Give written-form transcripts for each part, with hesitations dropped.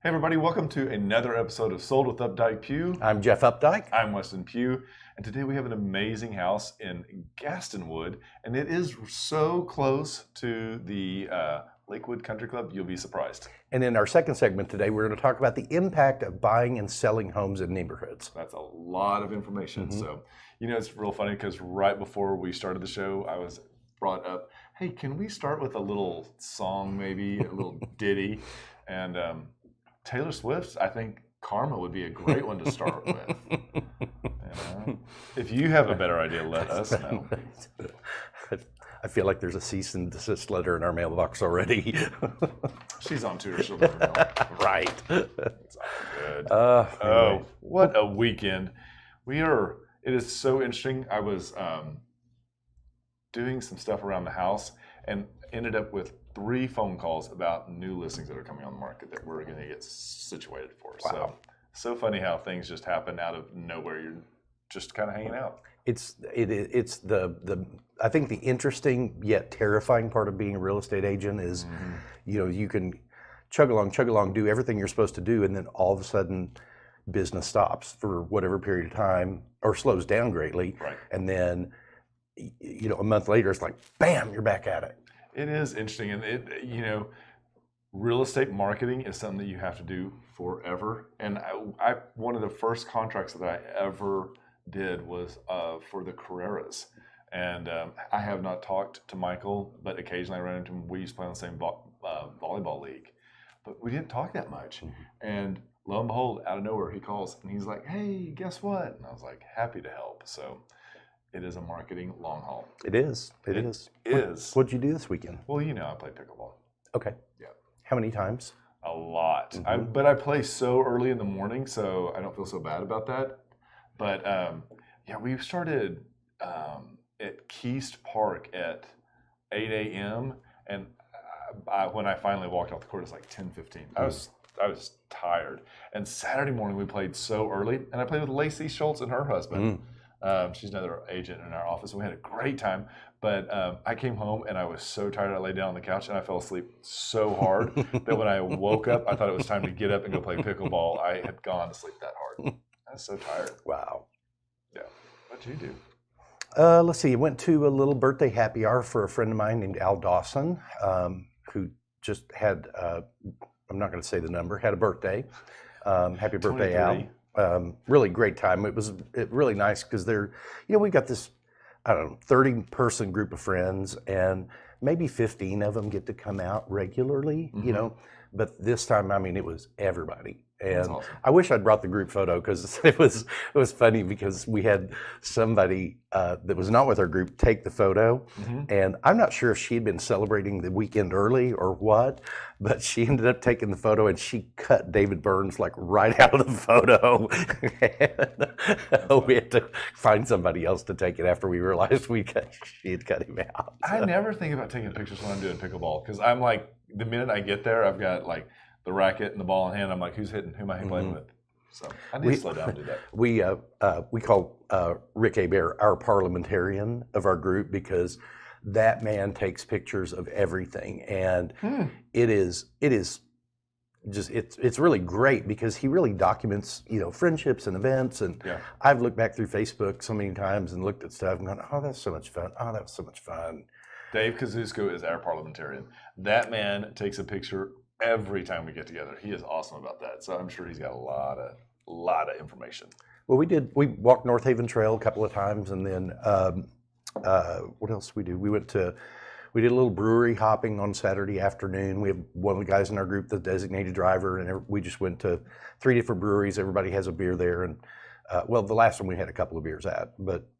Hey everybody, welcome to another episode of Sold with Updike Pugh. I'm Jeff Updike. I'm Weston Pugh, and today we have an amazing house in Gastonwood, and it is so close to the Lakewood Country Club, you'll be surprised. And in our second segment today, we're going to talk about the impact of buying and selling homes in neighborhoods. That's a lot of information. So, it's real funny because right before we started the show, I was brought up, hey, can we start with a little song maybe, a little ditty? And Taylor Swift's, I think Karma would be a great one to start with. If you have a better idea, let us know. I feel like there's a cease and desist letter in our mailbox already. She's on tour, she'll never know. Right. It's all good. Anyway. What a weekend. It is so interesting. I was doing some stuff around the house and ended up with 3 phone calls about new listings that are coming on the market that we're going to get situated for. Wow. So funny how things just happen out of nowhere. You're just kind of hanging out. It's the I think the interesting yet terrifying part of being a real estate agent is, you can chug along, do everything you're supposed to do, and then all of a sudden business stops for whatever period of time or slows down greatly. Right. And then, a month later, it's like, bam, you're back at it. It is interesting, and real estate marketing is something that you have to do forever. And I one of the first contracts that I ever did was for the Carreras, and I have not talked to Michael, but occasionally I run into him. We used to play on the same volleyball league, but we didn't talk that much. And lo and behold, out of nowhere, he calls and he's like, "Hey, guess what?" And I was like, happy to help. So. It is a marketing long haul. It is. What'd you do this weekend? Well, I play pickleball. Okay. Yeah. How many times? A lot. But I play so early in the morning, so I don't feel so bad about that. But we started at Keast Park at 8 a.m. and when I finally walked off the court, it was like 10:15. I was tired. And Saturday morning we played so early, and I played with Lacey Schultz and her husband. She's another agent in our office, and we had a great time. But I came home, and I was so tired. I laid down on the couch, and I fell asleep so hard that when I woke up, I thought it was time to get up and go play pickleball. I had gone to sleep that hard. I was so tired. Wow. Yeah. What'd you do? Let's see. I went to a little birthday happy hour for a friend of mine named Al Dawson, who just had, I'm not going to say the number, had a birthday. Happy birthday, 23. Al. Really great time. It was really nice because we've got this, 30-person group of friends, and maybe 15 of them get to come out regularly, but this time, it was everybody. And That's awesome. I wish I'd brought the group photo because it was funny because we had somebody that was not with our group take the photo, and I'm not sure if she had been celebrating the weekend early or what, but she ended up taking the photo and she cut David Burns like right out of the photo. And we had to find somebody else to take it after we realized she had cut him out. I never think about taking pictures when I'm doing pickleball because I'm like, the minute I get there, I've got like the racket and the ball in hand. I'm like, who's hitting? Who am I playing with? So I need to slow down and do that. We call Rick Hebert our parliamentarian of our group because that man takes pictures of everything, and it is just it's really great because he really documents friendships and events. And I've looked back through Facebook so many times and looked at stuff and gone, oh, that's so much fun. Oh, that was so much fun. Dave Kazusko is our parliamentarian. That man takes a picture every time we get together. He is awesome about that. So I'm sure he's got a lot of information. Well, we walked North Haven Trail a couple of times, and then what else did we do? We did a little brewery hopping on Saturday afternoon. We have one of the guys in our group, the designated driver, and we just went to 3 different breweries. Everybody has a beer there, and the last one we had a couple of beers at, but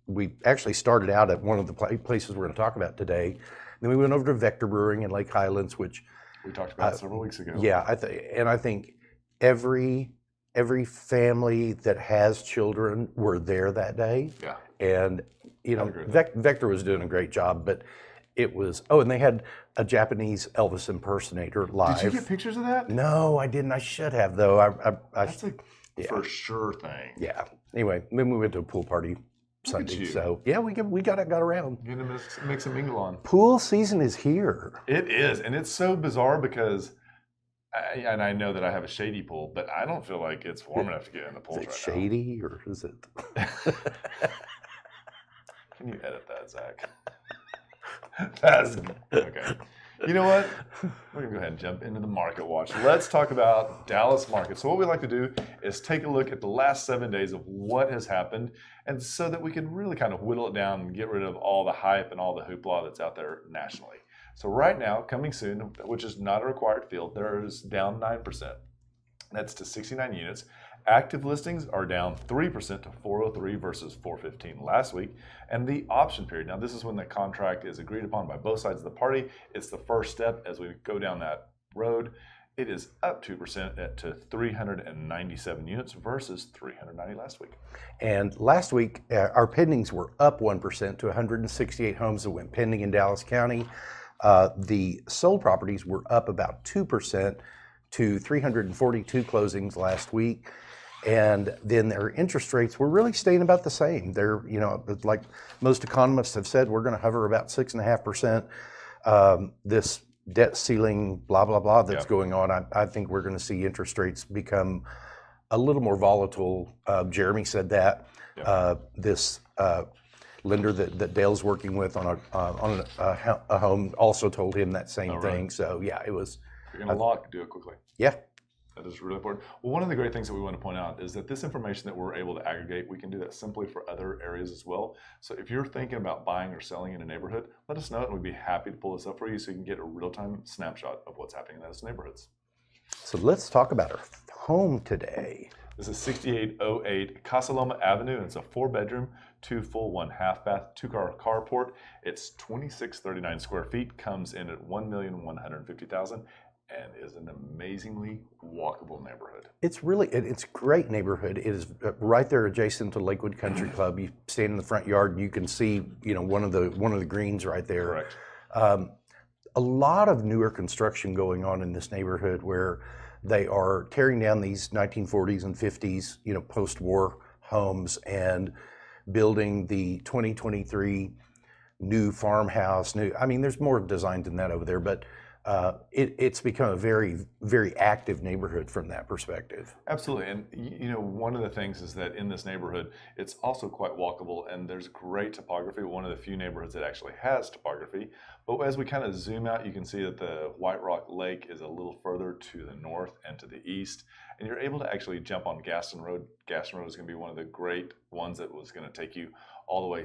we actually started out at one of the places we're going to talk about today. Then we went over to Vector Brewing in Lake Highlands, which we talked about several weeks ago. Yeah, I think every family that has children were there that day. Yeah. And Vector was doing a great job, but it was and they had a Japanese Elvis impersonator live. Did you get pictures of that? No, I didn't. I should have though. That's a for sure thing. Yeah. Anyway, then we went to a pool party Sunday. So yeah, we got around. Get to mix and mingle on. Pool season is here. It is, and it's so bizarre because And I know that I have a shady pool, but I don't feel like it's warm enough to get in the pools Is it right shady or is it? now. Can you edit that, Zach? That's okay. You know what? We're gonna go ahead and jump into the market watch. Let's talk about Dallas market. So what we like to do is take a look at the last 7 days of what has happened, and so that we can really kind of whittle it down and get rid of all the hype and all the hoopla that's out there nationally. So right now, coming soon, which is not a required field, there is down 9%. That's to 69 units. Active listings are down 3% to 403 versus 415 last week. And the option period, now this is when the contract is agreed upon by both sides of the party. It's the first step as we go down that road. It is up 2% to 397 units versus 390 last week. And last week, our pendings were up 1% to 168 homes that went pending in Dallas County. The sold properties were up about 2% to 342 closings last week. And then their interest rates were really staying about the same. They're, like most economists have said, we're going to hover about 6.5%. This debt ceiling, blah, blah, blah, that's going on, I think we're going to see interest rates become a little more volatile. Jeremy said that. This lender that Dale's working with on a home also told him that same thing. So yeah, it was. If you're going to lock, do it quickly. Yeah. That is really important. Well, one of the great things that we want to point out is that this information that we're able to aggregate, we can do that simply for other areas as well. So if you're thinking about buying or selling in a neighborhood, let us know and we'd be happy to pull this up for you so you can get a real-time snapshot of what's happening in those neighborhoods. So let's talk about our home today. This is 6808 Casa Loma Avenue. It's a 4-bedroom, 2 full, 1 half bath, 2-car carport. It's 2639 square feet, comes in at $1,150,000. And is an amazingly walkable neighborhood. It's a great neighborhood. It is right there adjacent to Lakewood Country Club. You stand in the front yard and you can see, one of the greens right there. Correct. A lot of newer construction going on in this neighborhood where they are tearing down these 1940s and 50s, post-war homes and building the 2023 new farmhouse. There's more design than that over there, but it's become a very, very active neighborhood from that perspective. Absolutely. And one of the things is that in this neighborhood, it's also quite walkable and there's great topography. One of the few neighborhoods that actually has topography. But as we kind of zoom out, you can see that the White Rock Lake is a little further to the north and to the east. And you're able to actually jump on Gaston Road. Gaston Road is going to be one of the great ones that was going to take you all the way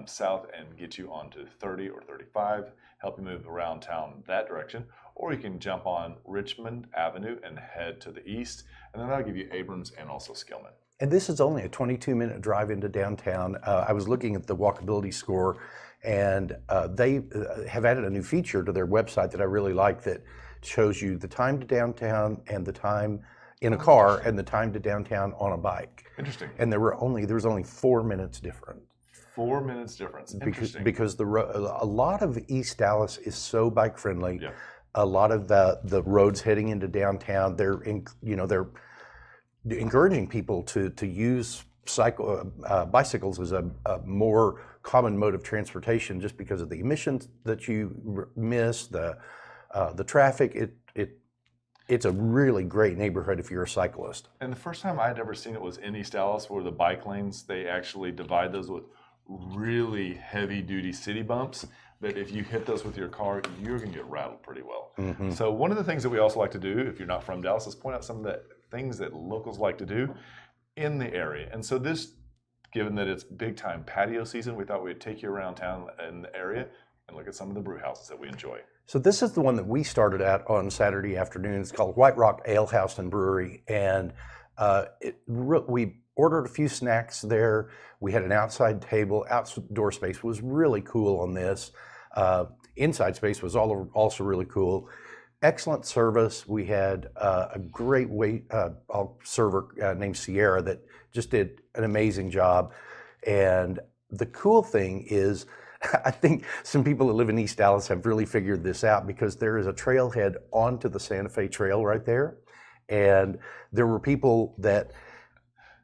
south and get you onto 30 or 35, help you move around town that direction. Or you can jump on Richmond Avenue and head to the east, and then that'll give you Abrams and also Skillman. And this is only a 22-minute drive into downtown. I was looking at the walkability score, and they have added a new feature to their website that I really like that shows you the time to downtown and the time in a car and the time to downtown on a bike. Interesting. And there was only 4 minutes different. 4 minutes difference. Interesting. Because a lot of East Dallas is so bike friendly. Yeah. A lot of the roads heading into downtown, they're encouraging people to use bicycles as a more common mode of transportation, just because of the emissions that you miss, the traffic. It's a really great neighborhood if you're a cyclist. And the first time I'd ever seen it was in East Dallas, where the bike lanes, they actually divide those with really heavy duty city bumps that if you hit those with your car, you're going to get rattled pretty well. Mm-hmm. So one of the things that we also like to do, if you're not from Dallas, is point out some of the things that locals like to do in the area. And so this, given that it's big time patio season, we thought we'd take you around town in the area and look at some of the brew houses that we enjoy. So this is the one that we started at on Saturday afternoon. It's called White Rock Ale House and Brewery. And we ordered a few snacks there. We had an outside table. Outdoor space was really cool on this. Inside space was also really cool. Excellent service. We had a great server named Sierra that just did an amazing job. And the cool thing is, I think some people that live in East Dallas have really figured this out, because there is a trailhead onto the Santa Fe Trail right there. And there were people that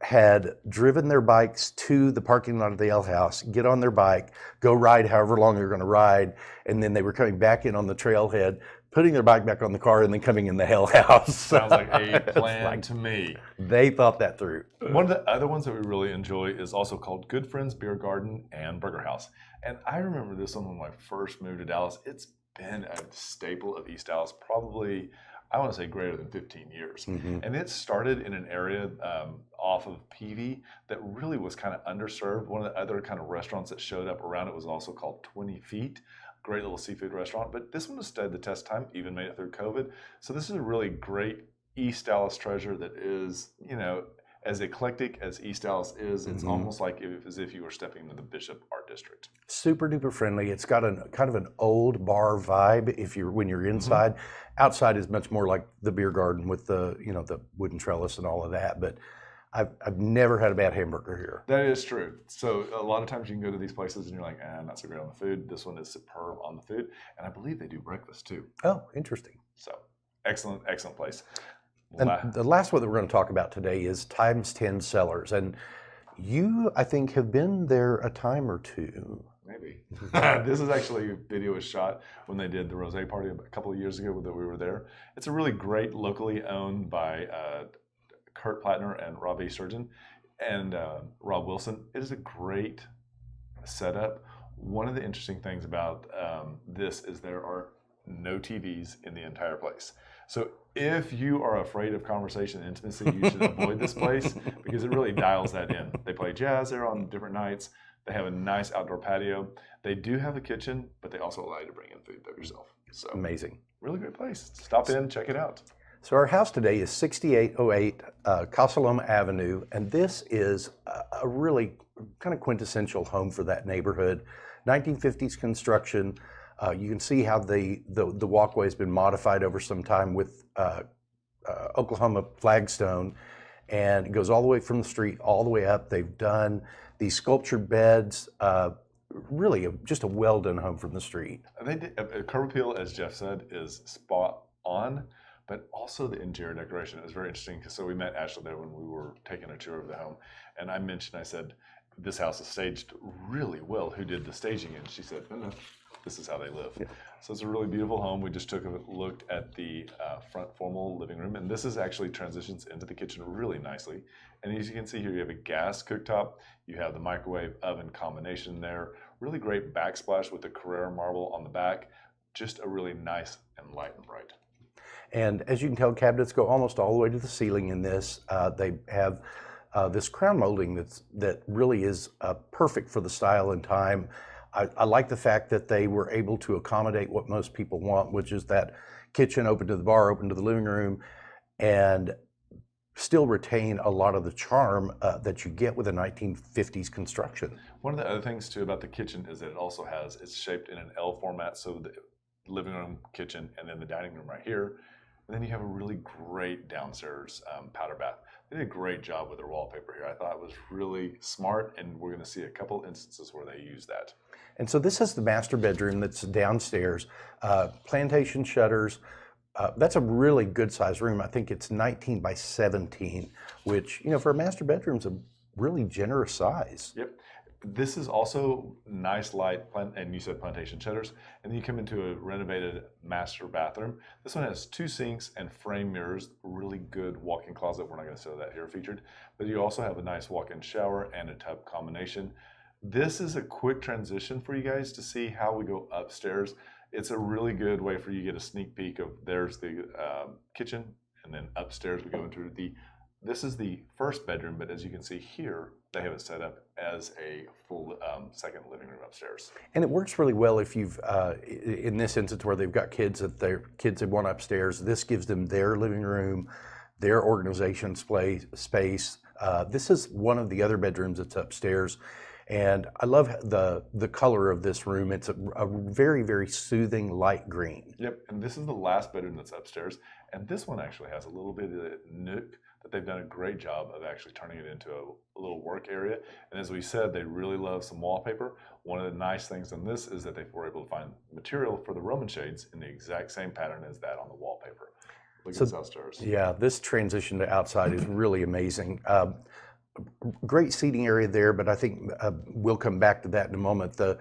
had driven their bikes to the parking lot of the Ale House, get on their bike, go ride however long they're going to ride, and then they were coming back in on the trailhead, putting their bike back on the car and then coming in the hell house. Sounds like a plan to me. They thought that through. One of the other ones that we really enjoy is also called Good Friends Beer Garden and Burger House. And I remember this one when I first moved to Dallas. It's been a staple of East Dallas, probably, I want to say greater than 15 years. And it started in an area off of PV that really was kind of underserved. One of the other kind of restaurants that showed up around it was also called 20 Feet. Great little seafood restaurant, but this one has stood the test of time, even made it through COVID. So this is a really great East Dallas treasure that is, you know, as eclectic as East Dallas is, it's almost like as if you were stepping into the Bishop Art District. Super duper friendly. It's got a kind of an old bar vibe when you're inside. Outside is much more like the beer garden with the, you know, the wooden trellis and all of that, but I've never had a bad hamburger here. That is true. So a lot of times you can go to these places and you're like, not so great on the food. This one is superb on the food. And I believe they do breakfast too. Oh, interesting. So excellent, excellent place. And the last one that we're going to talk about today is Times 10 Cellars. And you, I think, have been there a time or two. Maybe. This is actually a video was shot when they did the rosé party a couple of years ago that we were there. It's a really great, locally owned by Kurt Plattner and Rob A. Sturgeon and Rob Wilson. It is a great setup. One of the interesting things about this is there are no TVs in the entire place. So if you are afraid of conversation and intimacy, you should avoid this place because it really dials that in. They play jazz there on different nights. They have a nice outdoor patio. They do have a kitchen, but they also allow you to bring in food of yourself. So amazing. Really great place. Stop in, check it out. So our house today is 6808 Casa Loma Avenue, and this is a really kind of quintessential home for that neighborhood. 1950s construction. You can see how the walkway has been modified over some time with Oklahoma flagstone, and it goes all the way from the street all the way up. They've done these sculptured beds. Really, just a well-done home from the street. They did, curb appeal, as Jeff said, is spot on, but also the interior decoration is very interesting. So we met Ashley there when we were taking a tour of the home, and I said, this house is staged really well. Who did the staging? And she said, no, this is how they live. Yeah. So it's a really beautiful home. We just looked at the front formal living room, and this is actually transitions into the kitchen really nicely. And as you can see here, you have a gas cooktop. You have the microwave oven combination there. Really great backsplash with the Carrara marble on the back. Just a really nice and light and bright. And as you can tell, cabinets go almost all the way to the ceiling in this. They have this crown molding that really is perfect for the style and time. I like the fact that they were able to accommodate what most people want, which is that kitchen open to the bar, open to the living room, and still retain a lot of the charm that you get with a 1950s construction. One of the other things too about the kitchen is that it also it's shaped in an L format, so the living room, kitchen, and then the dining room right here. And then you have a really great downstairs powder bath. They did a great job with their wallpaper here. I thought it was really smart, and we're going to see a couple instances where they use that. And so this is the master bedroom that's downstairs. Plantation shutters. That's a really good size room. I think it's 19 by 17, which, you know, for a master bedroom is a really generous size. Yep. This is also nice light, and you said plantation shutters, and then you come into a renovated master bathroom. This one has 2 sinks and frame mirrors, really good walk-in closet. We're not going to show that here featured, but you also have a nice walk-in shower and a tub combination. This is a quick transition for you guys to see how we go upstairs. It's a really good way for you to get a sneak peek of there's the kitchen, and then upstairs we go into this is the first bedroom, but as you can see here, they have it set up as a full second living room upstairs. And it works really well if you've, in this instance where they've got kids that their kids have want upstairs, this gives them their living room, their organization space. This is one of the other bedrooms that's upstairs. And I love the color of this room. It's a very, very soothing light green. Yep, and this is the last bedroom that's upstairs. And this one actually has a little bit of a nook that they've done a great job of actually turning it into a little work area. And as we said, they really love some wallpaper. One of the nice things on this is that they were able to find material for the Roman shades in the exact same pattern as that on the wallpaper. Look at this upstairs. Yeah, this transition to outside is really amazing. Great seating area there, but I think we'll come back to that in a moment. The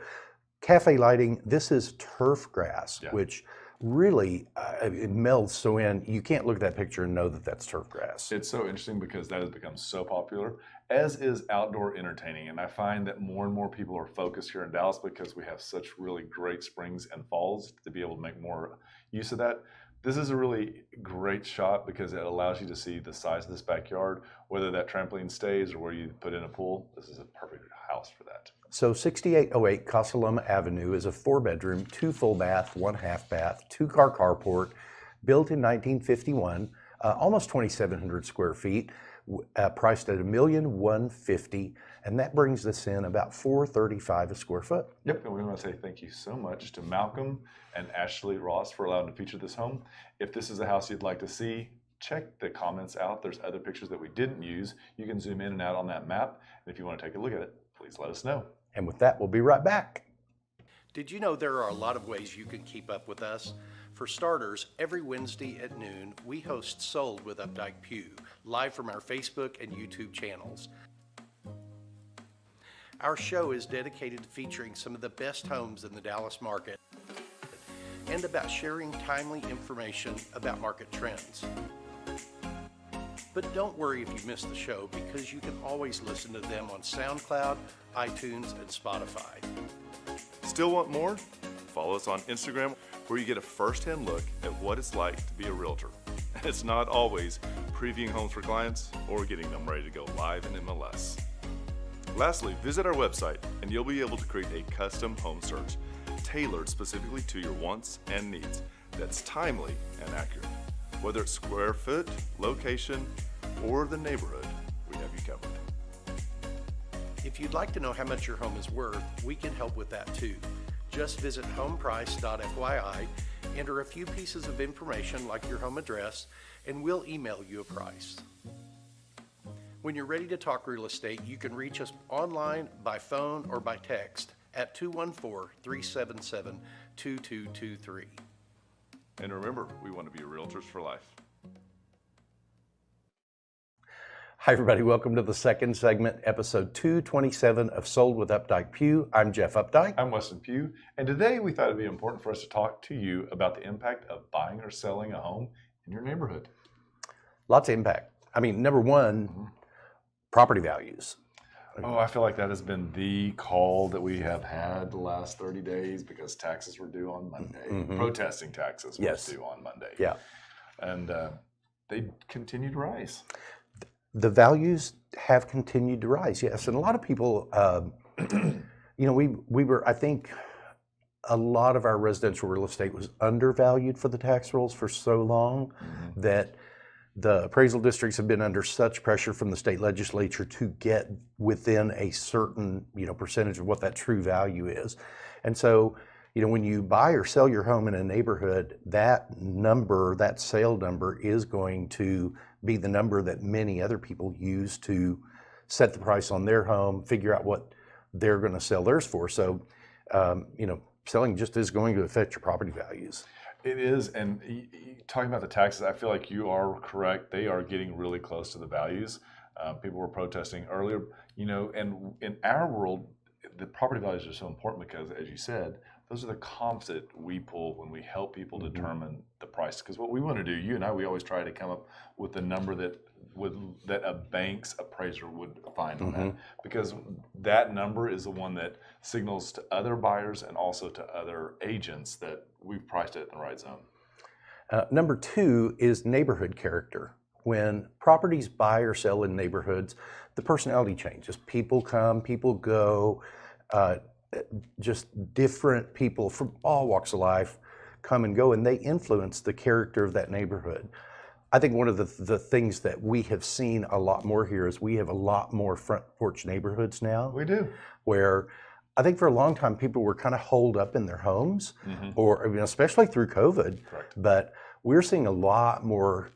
cafe lighting, this is turf grass, which really it melds so in. You can't look at that picture and know that that's turf grass. It's so interesting because that has become so popular, as is outdoor entertaining. And I find that more and more people are focused here in Dallas because we have such really great springs and falls to be able to make more use of that. This is a really great shot because it allows you to see the size of this backyard, whether that trampoline stays or where you put in a pool. This is a perfect house for that. So 6808 Casa Loma Avenue is a 4-bedroom, 2 full bath, 1 half bath, 2-car carport, built in 1951, almost 2,700 square feet, priced at $1,150,000, and that brings us in about $435 a square foot. Yep, and we want to say thank you so much to Malcom and Ashley Ross for allowing to feature this home. If this is a house you'd like to see, check the comments out. There's other pictures that we didn't use. You can zoom in and out on that map, and if you want to take a look at it, please let us know. And with that, we'll be right back. Did you know there are a lot of ways you can keep up with us? For starters, every Wednesday at noon, we host Sold with Updike Pew, live from our Facebook and YouTube channels. Our show is dedicated to featuring some of the best homes in the Dallas market and about sharing timely information about market trends. But don't worry if you missed the show, because you can always listen to them on SoundCloud, iTunes, and Spotify. Still want more? Follow us on Instagram, where you get a first-hand look at what it's like to be a realtor. It's not always previewing homes for clients or getting them ready to go live in MLS. Lastly, visit our website and you'll be able to create a custom home search tailored specifically to your wants and needs that's timely and accurate. Whether it's square foot, location, or the neighborhood, we have you covered. If you'd like to know how much your home is worth, we can help with that too. Just visit homeprice.fyi, enter a few pieces of information like your home address, and we'll email you a price. When you're ready to talk real estate, you can reach us online, by phone, or by text at 214-377-2223. And remember, we want to be realtors for life. Hi, everybody. Welcome to the second segment, episode 227 of Sold with Updike Pew. I'm Jeff Updike. I'm Weston Pugh, and today we thought it'd be important for us to talk to you about the impact of buying or selling a home in your neighborhood. Lots of impact. I mean, number one, property values. Oh, I feel like that has been the call that we have had the last 30 days because taxes were due on Monday. Protesting taxes were due on Monday. Yeah. And they continue to rise. The values have continued to rise, yes. And a lot of people, you know, we were, I think, a lot of our residential real estate was undervalued for the tax rolls for so long that the appraisal districts have been under such pressure from the state legislature to get within a certain, you know, percentage of what that true value is. And so, you know, when you buy or sell your home in a neighborhood, that number, that sale number is going to be the number that many other people use to set the price on their home, figure out what they're going to sell theirs for. So, you know, selling just is going to affect your property values. It is, and talking about the taxes, I feel like you are correct. They are getting really close to the values. People were protesting earlier, you know, and in our world, the property values are so important because, as you said, those are the comps that we pull when we help people determine the price. Because what we want to do, you and I, we always try to come up with the number that a bank's appraiser would find on that, because that number is the one that signals to other buyers and also to other agents that we've priced it in the right zone. Number two is neighborhood character. When properties buy or sell in neighborhoods, the personality changes. People come, people go, just different people from all walks of life come and go, and they influence the character of that neighborhood. I think one of the things that we have seen a lot more here is we have a lot more front porch neighborhoods now. We do. Where I think for a long time people were kind of holed up in their homes, or, I mean, especially through COVID. Correct. But we're seeing a lot more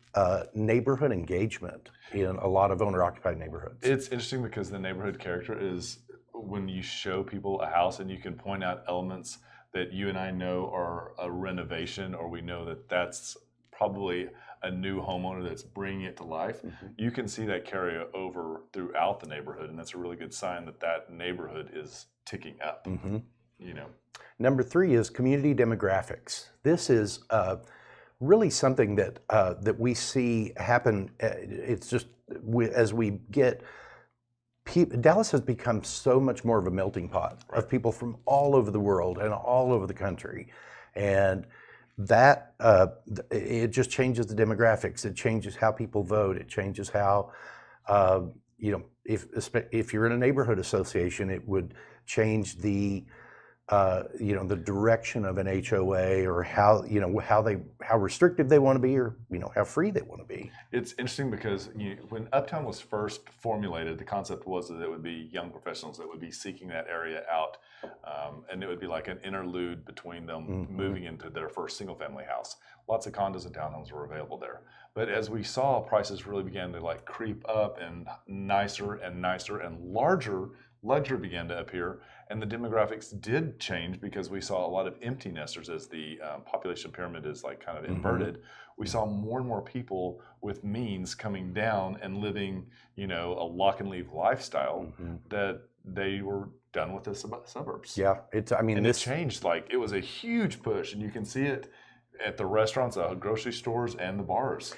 neighborhood engagement in a lot of owner-occupied neighborhoods. It's interesting because the neighborhood character is when you show people a house and you can point out elements that you and I know are a renovation, or we know that that's probably a new homeowner that's bringing it to life. You can see that carry over throughout the neighborhood, and that's a really good sign that that neighborhood is ticking up. You know. Number 3 is community demographics. This is really something that that we see happen. It's just as we get Dallas has become so much more of a melting pot of people from all over the world and all over the country, and that it just changes the demographics. It changes how people vote. It changes how if you're in a neighborhood association, it would change the the direction of an HOA, or how restrictive they want to be, or how free they want to be. It's interesting because when Uptown was first formulated, the concept was that it would be young professionals that would be seeking that area out, and it would be like an interlude between them moving into their first single-family house. Lots of condos and townhomes were available there, but as we saw, prices really began to like creep up, and nicer and nicer and larger luxury began to appear, and the demographics did change because we saw a lot of empty nesters as the population pyramid is like kind of inverted. We saw more and more people with means coming down and living, a lock and leave lifestyle that they were done with the suburbs. Yeah, it changed. Like, it was a huge push, and you can see it at the restaurants, grocery stores, and the bars.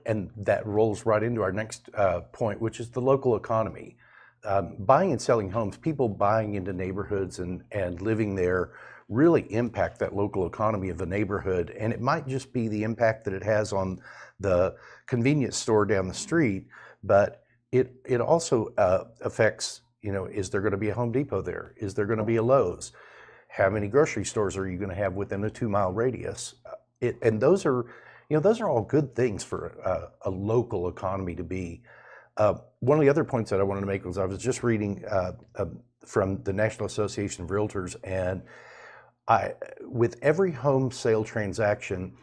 And that rolls right into our next point, which is the local economy. Buying and selling homes, people buying into neighborhoods and living there really impact that local economy of the neighborhood. And it might just be the impact that it has on the convenience store down the street, but it also affects, is there going to be a Home Depot there? Is there going to be a Lowe's? How many grocery stores are you going to have within a 2-mile radius? And those are all good things for a local economy to be. One of the other points that I wanted to make was I was just reading from the National Association of Realtors, and with every home sale transaction,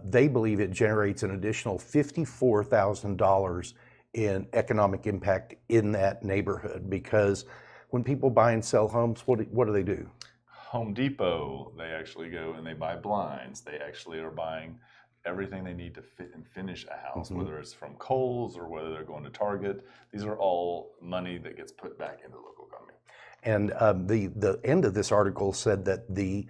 they believe it generates an additional $54,000 in economic impact in that neighborhood, because when people buy and sell homes, what do they do? Home Depot, they actually go and they buy blinds. They actually are buying everything they need to fit and finish a house, whether it's from Kohl's or whether they're going to Target. These are all money that gets put back into the local economy. And the end of this article said that the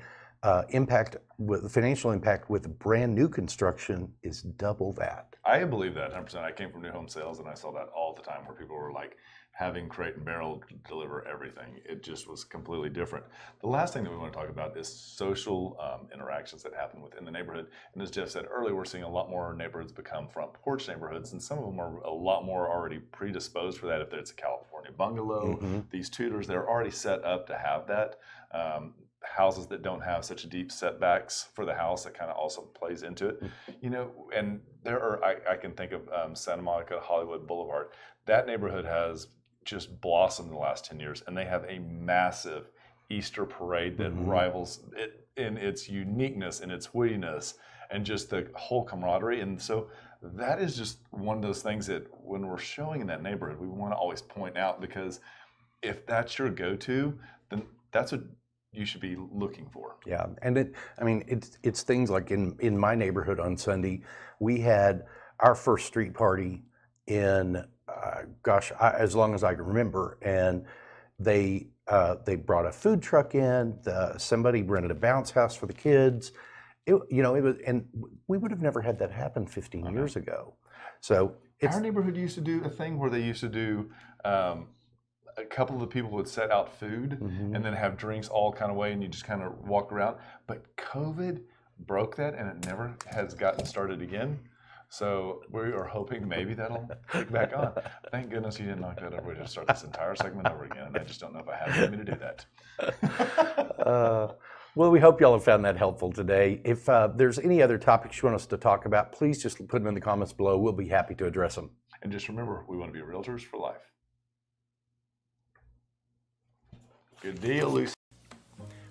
financial impact with brand new construction is double that. I believe that 100%. I came from new home sales, and I saw that all the time, where people were like having Crate and Barrel deliver everything. It just was completely different. The last thing that we want to talk about is social interactions that happen within the neighborhood. And as Jeff said earlier, we're seeing a lot more neighborhoods become front porch neighborhoods, and some of them are a lot more already predisposed for that. If it's a California bungalow, these tutors, they're already set up to have that. Houses that don't have such deep setbacks for the house, that kind of also plays into it. And there are, I can think of Santa Monica, Hollywood Boulevard. That neighborhood has just blossomed in the last 10 years, and they have a massive Easter parade that rivals it in its uniqueness and its wittiness and just the whole camaraderie. And so that is just one of those things that when we're showing in that neighborhood, we want to always point out, because if that's your go-to, then that's what you should be looking for. Yeah, and it's things like in my neighborhood on Sunday, we had our first street party in as long as I can remember, and they brought a food truck in. Somebody rented a bounce house for the kids. It was, and we would have never had that happen 15 years ago. So our neighborhood used to do a thing where they used to do. A couple of the people would set out food and then have drinks all kind of way, and you just kind of walk around. But COVID broke that, and it never has gotten started again. So we are hoping maybe that'll kick back on. Thank goodness you didn't knock that over. We just start this entire segment over again, and I just don't know if I have it in me to do that. Well, we hope y'all have found that helpful today. If there's any other topics you want us to talk about, please just put them in the comments below. We'll be happy to address them. And just remember, we want to be realtors for life. Good deal, Lucy.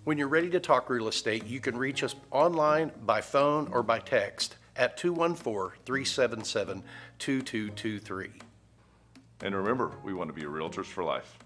When you're ready to talk real estate, you can reach us online, by phone, or by text at 214-377-2223. And remember, we want to be realtors for life.